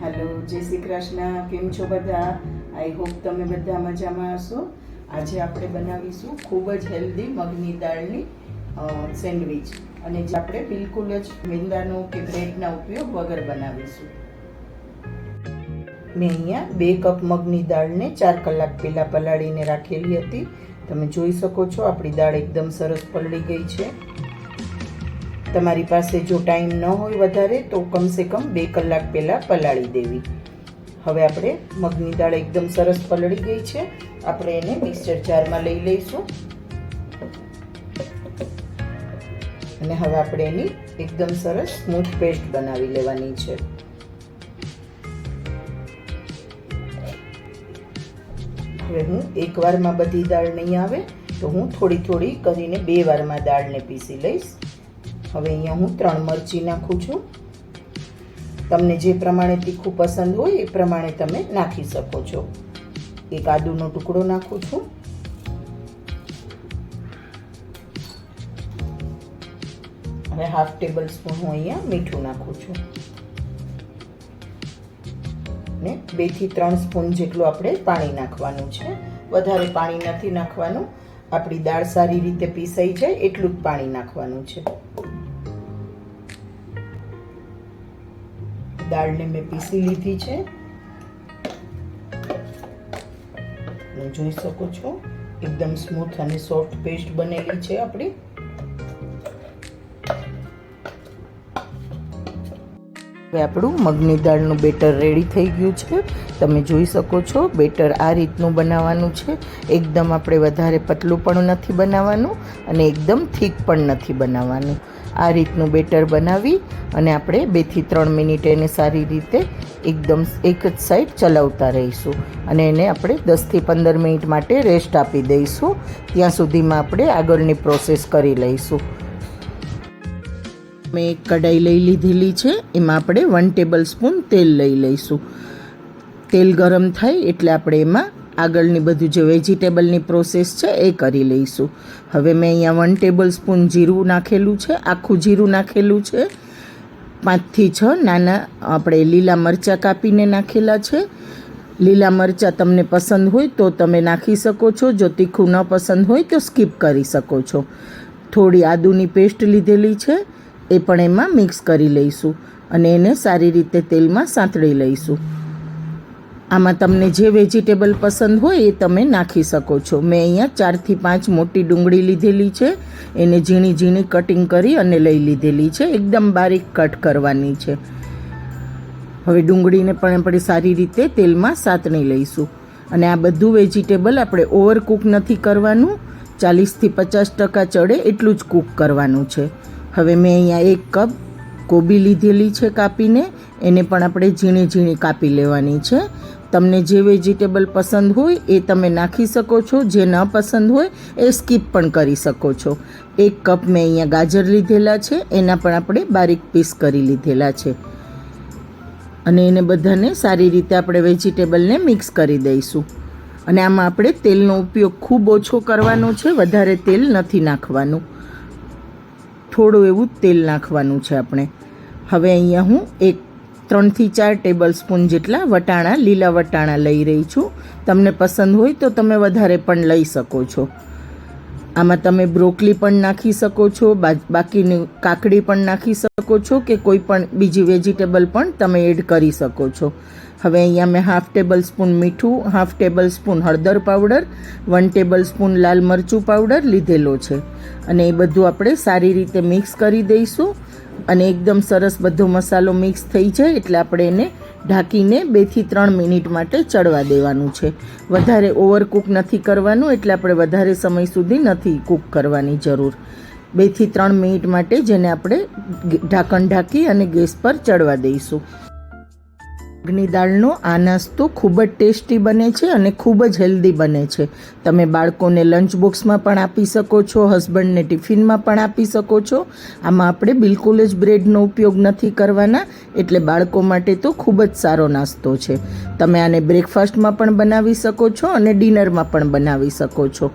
Hello, જય શ્રી કૃષ્ણ. કેમ છો બધા? આઈ હોપ તમે બધા મજામાં હશો. આજે આપણે બનાવીશું ખૂબ જ હેલ્ધી મગની દાળની સેન્ડવિચ, અને જે આપણે બિલકુલ જ મેંદાનો કે બ્રેડના ઉપયોગ વગર બનાવીશું. મેં અહીંયા 2 કપ મગની દાળને 4 કલાક પહેલાં પલાળીને રાખેલી હતી. તમે જોઈ શકો છો આપણી દાળ એકદમ સરસ પલળી ગઈ છે. તમારી પાસે જો ટાઈમ ન હોય વધારે તો કમસે કમ 2 કલાક પહેલાં પલાળી દેવી. હવે આપણે મગની દાળ એકદમ સરસ પલળી ગઈ છે. આપણે એને મિક્સર જારમાં લઈ લઈશું અને હવે આપણે એની એકદમ સરસ સ્મૂથ પેસ્ટ બનાવી લેવાની છે. હવે હું એક વારમાં બધી દાળ નહીં આવે તો હું થોડી થોડી કરીને 2 વારમાં દાળને પીસી લઈશ. હવે અહીંયા હું 3 મરચી નાખું છું. તમને જે પ્રમાણે તીખું પસંદ હોય એ પ્રમાણે તમે નાખી શકો છો. એક આદુનો ટુકડો નાખું છું. હવે હાફ ટેબલ સ્પૂન હું અહીંયા મીઠું નાખું છું ને 2 થી 3 સ્પૂન જેટલું આપણે પાણી નાખવાનું છે. વધારે પાણી નથી નાખવાનું. આપણી દાળ સારી રીતે પીસાઈ જાય એટલું જ પાણી નાખવાનું છે. દાળને મેં પીસી લીધી છે. તમે જોઈ શકો છો એકદમ સ્મૂથ અને સોફ્ટ પેસ્ટ બનેલી છે આપણી. હવે આપણું મગની દાળનું બેટર રેડી થઈ ગયું છે. તમે જોઈ શકો છો બેટર આ રીતનું બનાવવાનું છે. એકદમ આપણે વધારે પતલું પણ નથી બનાવવાનું અને એકદમ થીક પણ નથી બનાવવાનું. આ રીતનું બેટર બનાવી અને આપણે 2 થી 3 મિનિટ એને સારી રીતે એકદમ એક જ સાઈડ ચલાવતા રહીશું અને એને આપણે 10 થી 15 મિનિટ માટે રેસ્ટ આપી દઈશું. ત્યાં સુધીમાં આપણે આગળની પ્રોસેસ કરી લઈશું. મેં એક કઢાઈ લઈ લીધેલી છે. એમાં આપણે 1 ટેબલ સ્પૂન તેલ લઈ લઈશું. તેલ ગરમ થાય એટલે આપણે એમાં આગળની બધું જે વેજીટેબલની પ્રોસેસ છે એ કરી લઈશું. હવે મેં અહીંયા 1 ટેબલ સ્પૂન જીરું નાખેલું છે. આખું જીરું નાખેલું છે. 5 થી 6 નાના આપણે લીલા મરચાં કાપીને નાખેલા છે. લીલા મરચાં તમને પસંદ હોય તો તમે નાખી શકો છો. જો તીખું ન પસંદ હોય તો સ્કીપ કરી શકો છો. થોડી આદુની પેસ્ટ લીધેલી છે એ પણ એમાં મિક્સ કરી લઈશું અને એને સારી રીતે તેલમાં સાંતળી લઈશું. આમાં તમને જે વેજીટેબલ પસંદ હોય એ તમે નાખી શકો છો. મેં અહીંયા 4 થી 5 મોટી ડુંગળી લીધેલી છે. એને ઝીણી ઝીણી કટિંગ કરી અને લઈ લીધેલી છે. એકદમ બારીક કટ કરવાની છે. હવે ડુંગળીને પણ આપણે સારી રીતે તેલમાં સાંતળી લઈશું અને આ બધું વેજીટેબલ આપણે ઓવરકૂક નથી કરવાનું. 40 થી 50% ચડે એટલું જ કૂક કરવાનું છે. હવે મેં અહીંયા 1 કપ કોબી લીધેલી છે કાપીને. એને પણ આપણે ઝીણી ઝીણી કાપી લેવાની છે. તમને જે વેજીટેબલ પસંદ હોય એ તમે નાખી શકો છો. જે ન પસંદ હોય એ સ્કીપ પણ કરી શકો છો. 1 કપ મેં અહીંયા ગાજર લીધેલા છે. એના પણ આપણે બારીક પીસ કરી લીધેલા છે અને એને બધાને સારી રીતે આપણે વેજીટેબલને મિક્સ કરી દઈશું. અને આમાં આપણે તેલનો ઉપયોગ ખૂબ ઓછો કરવાનો છે. વધારે તેલ નથી નાખવાનું. થોડું એવું તેલ નાખવાનું છે આપણે. હવે અહીંયા હું 3 થી 4 ટેબલ સ્પૂન જેટલા વટાણા, લીલા વટાણા લઈ રહી છું. તમને પસંદ હોય તો તમે વધારે પણ લઈ શકો છો. આમાં તમે બ્રોકલી પણ નાખી શકો છો. બાકીની કાકડી પણ નાખી શકો છો કે કોઈ પણ બીજી વેજીટેબલ પણ તમે એડ કરી શકો છો. હવે અહીંયા મેં હાફ ટેબલ સ્પૂન મીઠું, હાફ ટેબલ સ્પૂન હળદર પાવડર, 1 ટેબલ સ્પૂન લાલ મરચું પાવડર લીધેલો છે અને એ બધું આપણે સારી રીતે મિક્સ કરી દઈશું. અને એકદમ સરસ બધો મસાલો મિક્સ થઈ જાય એટલે આપણે એને ઢાંકીને 2 થી 3 મિનિટ માટે ચડવા દેવાનું છે. વધારે ઓવરકૂક નથી કરવાનું એટલે આપણે વધારે સમય સુધી નથી કૂક કરવાની જરૂર. 2 થી 3 મિનિટ માટે જેને આપણે ઢાંકણ ઢાંકી અને ગેસ પર ચડવા દઈશું. મગની દાળનો આ નાસ્તો ખૂબ જ ટેસ્ટી બને છે અને ખૂબ જ હેલ્ધી બને છે. તમે બાળકોને લંચ બોક્સમાં પણ આપી શકો છો, હસબન્ડને ટિફિનમાં પણ આપી શકો છો. આમાં આપણે બિલકુલ જ બ્રેડનો ઉપયોગ નથી કરવાના એટલે બાળકો માટે તો ખૂબ જ સારો નાસ્તો છે. તમે આને બ્રેકફાસ્ટમાં પણ બનાવી શકો છો અને ડિનરમાં પણ બનાવી શકો છો.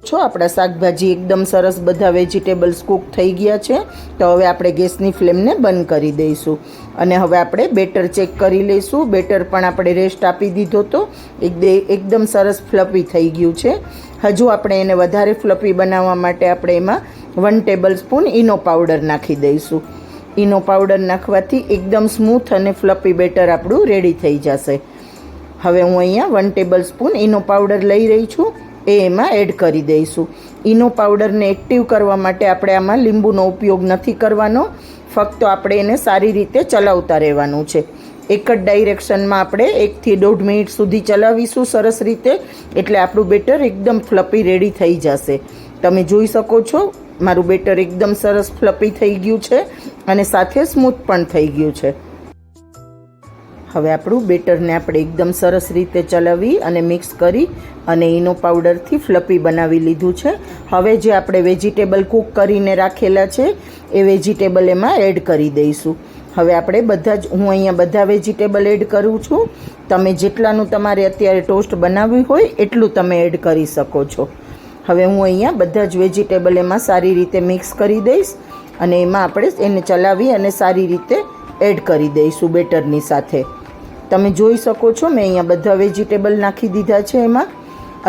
છો આપણા શાકભાજી એકદમ સરસ બધા વેજીટેબલ્સ કૂક થઈ ગયા છે. તો હવે આપણે ગેસની ફ્લેમને બંધ કરી દઈશું અને હવે આપણે બેટર ચેક કરી લઈશું. બેટર પણ આપણે રેસ્ટ આપી દીધો તો એકદમ સરસ ફ્લફી થઈ ગયું છે. હજુ આપણે એને વધારે ફ્લફી બનાવવા માટે આપણે એમાં 1 ટેબલ સ્પૂન ઈનો પાવડર નાખી દઈશું. ઈનો પાવડર નાખવાથી એકદમ સ્મૂથ અને ફ્લફી બેટર આપણું રેડી થઈ જશે. હવે હું અહીંયા 1 ટેબલ સ્પૂન ઈનો પાવડર લઈ રહી છું, એ એમાં એડ કરી દઈશું. ઈનો પાવડરને એક્ટિવ કરવા માટે આપણે આમાં લીંબુનો ઉપયોગ નથી કરવાનો, ફક્ત આપણે એને સારી રીતે ચલાવતા રહેવાનું છે. એક જ ડાયરેક્શનમાં આપણે 1 થી 1.5 મિનિટ સુધી ચલાવીશું સરસ રીતે, એટલે આપણું બેટર એકદમ ફ્લફી રેડી થઈ જશે. તમે જોઈ શકો છો મારું બેટર એકદમ સરસ ફ્લફી થઈ ગયું છે અને સાથે સ્મૂથ પણ થઈ ગયું છે. હવે આપણું બેટરને આપણે એકદમ સરસ રીતે ચલાવી અને મિક્સ કરી અને ઈનો પાવડરથી ફ્લફી બનાવી લીધું છે. હવે જે આપણે વેજીટેબલ કૂક કરીને રાખેલા છે એ વેજીટેબલ એમાં એડ કરી દઈશું. હવે આપણે હું અહીંયા બધા વેજીટેબલ એડ કરું છું. તમે જેટલાનું તમારે અત્યારે ટોસ્ટ બનાવવી હોય એટલું તમે એડ કરી શકો છો. હવે હું અહીંયા બધા જ વેજીટેબલ એમાં સારી રીતે મિક્સ કરી દઈશ અને એમાં આપણે એને ચલાવી અને સારી રીતે એડ કરી દઈશું બેટરની સાથે. તમે જોઈ શકો છો મેં અહીંયા બધા વેજીટેબલ નાખી દીધા છે એમાં.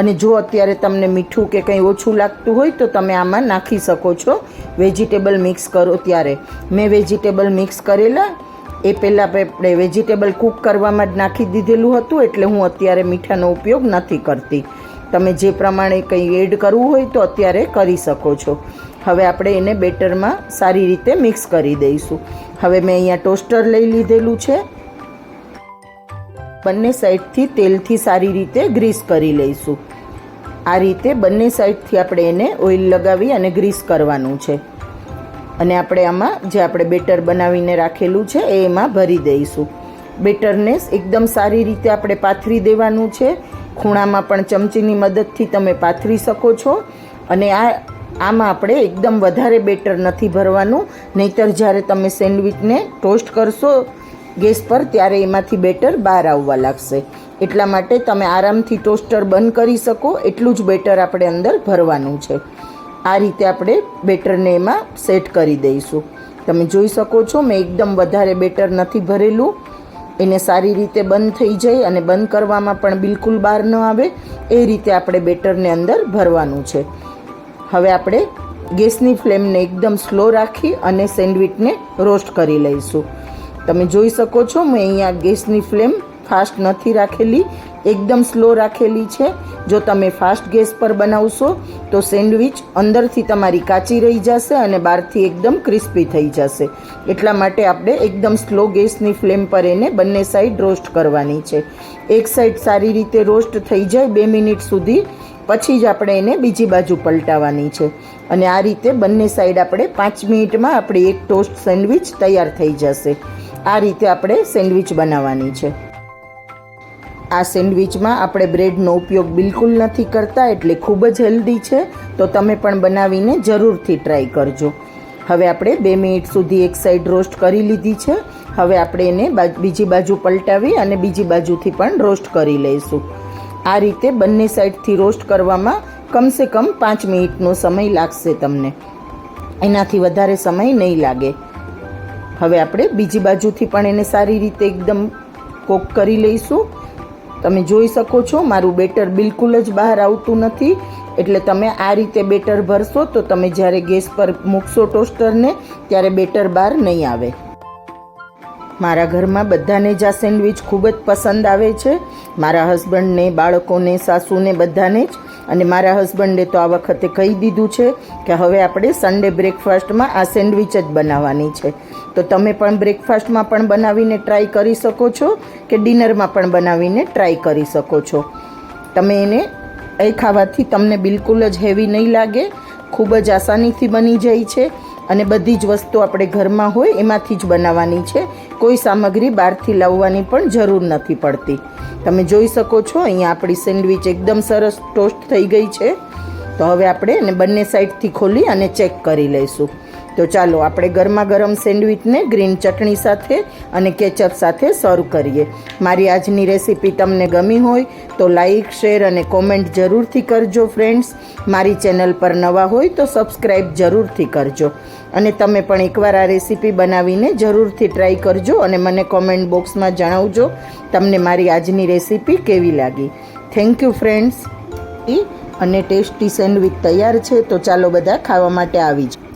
અને જો અત્યારે તમને મીઠું કે કંઈ ઓછું લાગતું હોય તો તમે આમાં નાખી શકો છો વેજીટેબલ મિક્સ કરો ત્યારે. મેં વેજીટેબલ મિક્સ કરેલા એ પહેલાં આપણે વેજીટેબલ કૂક કરવામાં જ નાખી દીધેલું હતું, એટલે હું અત્યારે મીઠાનો ઉપયોગ નથી કરતી. તમે જે પ્રમાણે કંઈ એડ કરવું હોય તો અત્યારે કરી શકો છો. હવે આપણે એને બેટરમાં સારી રીતે મિક્સ કરી દઈશું. હવે મેં અહીંયા ટોસ્ટર લઈ લીધેલું છે, બંને સાઈડથી તેલથી સારી રીતે ગ્રીસ કરી લઈશું. આ રીતે બંને સાઈડથી આપણે એને ઓઇલ લગાવી અને ગ્રીસ કરવાનું છે. અને આપણે આમાં જે આપણે બેટર બનાવીને રાખેલું છે એ એમાં ભરી દઈશું. બેટરને એકદમ સારી રીતે આપણે પાથરી દેવાનું છે. ખૂણામાં પણ ચમચીની મદદથી તમે પાથરી શકો છો. અને આમાં આપણે એકદમ વધારે બેટર નથી ભરવાનું, નહીંતર જ્યારે તમે સેન્ડવિચને ટોસ્ટ કરશો ગેસ પર ત્યારે એમાંથી બેટર બહાર આવવા લાગશે. એટલા માટે તમે આરામથી ટોસ્ટર બંધ કરી શકો એટલું જ બેટર આપણે અંદર ભરવાનું છે. આ રીતે આપણે બેટરને એમાં સેટ કરી દઈશું. તમે જોઈ શકો છો મેં એકદમ વધારે બેટર નથી ભરેલું. એને સારી રીતે બંધ થઈ જાય અને બંધ કરવામાં પણ બિલકુલ બહાર ન આવે એ રીતે આપણે બેટરને અંદર ભરવાનું છે. હવે આપણે ગેસની ફ્લેમને એકદમ સ્લો રાખી અને સેન્ડવિચને રોસ્ટ કરી લઈશું. તમે જોઈ શકો છો મેં અહીંયા ગેસની ફ્લેમ ફાસ્ટ નથી રાખેલી, એકદમ સ્લો રાખેલી છે. જો તમે ફાસ્ટ ગેસ પર બનાવશો તો સેન્ડવિચ અંદરથી તમારી કાચી રહી જશે અને બહારથી એકદમ ક્રિસ્પી થઈ જશે. એટલા માટે આપણે એકદમ સ્લો ગેસની ફ્લેમ પર એને બંને સાઈડ રોસ્ટ કરવાની છે. એક સાઈડ સારી રીતે રોસ્ટ થઈ જાય 2 મિનિટ સુધી, પછી જ આપણે એને બીજી બાજુ પલટાવવાની છે. અને આ રીતે બંને સાઈડ આપણે 5 મિનિટમાં આપણી એક ટોસ્ટ સેન્ડવિચ તૈયાર થઈ જશે. આ રીતે આપણે સેન્ડવિચ બનાવવાની છે. આ સેન્ડવિચમાં આપણે બ્રેડનો ઉપયોગ બિલકુલ નથી કરતા, એટલે ખૂબ જ હેલ્ધી છે. તો તમે પણ બનાવીને જરૂરથી ટ્રાય કરજો. હવે આપણે 2 મિનિટ સુધી એક સાઈડ રોસ્ટ કરી લીધી છે. હવે આપણે એને બીજી બાજુ પલટાવી અને બીજી બાજુથી પણ રોસ્ટ કરી લઈશું. આ રીતે બંને સાઈડથી રોસ્ટ કરવામાં કમસે કમ 5 મિનિટનો સમય લાગશે તમને, એનાથી વધારે સમય નહીં લાગે. હવે આપણે બીજી બાજુથી પણ એને સારી રીતે એકદમ કોક કરી લઈશું. તમે જોઈ શકો છો મારું બેટર બિલકુલ જ બહાર આવતું નથી, એટલે તમે આ રીતે બેટર ભરશો તો તમે જ્યારે ગેસ પર મૂકશો ટોસ્ટરને ત્યારે બેટર બહાર નહીં આવે. મારા ઘરમાં બધાને જ આ સેન્ડવિચ ખૂબ જ પસંદ આવે છે, મારા હસબન્ડને, બાળકોને, સાસુને, બધાને જ. અને મારા હસબન્ડે તો આ વખતે કહી દીધું છે કે હવે આપણે સન્ડે બ્રેકફાસ્ટમાં આ સેન્ડવિચ જ બનાવવાની છે. તો તમે પણ બ્રેકફાસ્ટમાં પણ બનાવીને ટ્રાય કરી શકો છો કે ડિનરમાં પણ બનાવીને ટ્રાય કરી શકો છો. તમે એને એ ખાવાથી તમને બિલકુલ જ હેવી નહીં લાગે, ખૂબ જ આસાનીથી બની જાય છે. અને બધી જ વસ્તુ આપણે ઘરમાં હોય એમાંથી જ બનાવવાની છે, કોઈ સામગ્રી બહારથી લાવવાની પણ જરૂર નથી પડતી. તમે જોઈ શકો છો અહીંયા આપણી સેન્ડવિચ એકદમ સરસ ટોસ્ટ થઈ ગઈ છે. તો હવે આપણે એને બંને સાઈડથી ખોલી અને ચેક કરી લઈશું. તો તો ચાલો આપણે ગરમા ગરમ સેન્ડવિચને ગ્રીન ચટણી સાથે અને કેચઅપ સાથે સર્વ કરીએ. મારી આજની રેસીપી તમને ગમી હોય તો લાઈક, શેર અને કોમેન્ટ જરૂરથી કરજો ફ્રેન્ડ્સ. મારી ચેનલ પર નવા હોય તો સબસ્ક્રાઈબ જરૂરથી કરજો. અને તમે પણ એકવાર આ રેસીપી બનાવીને જરૂરથી ટ્રાય કરજો અને મને કોમેન્ટ બોક્સમાં જણાવજો તમને મારી આજની રેસીપી કેવી લાગી. Thank you friends. અને ટેસ્ટી સેન્ડવિચ તૈયાર છે, તો ચાલો બધા ખાવા માટે આવી જાઓ.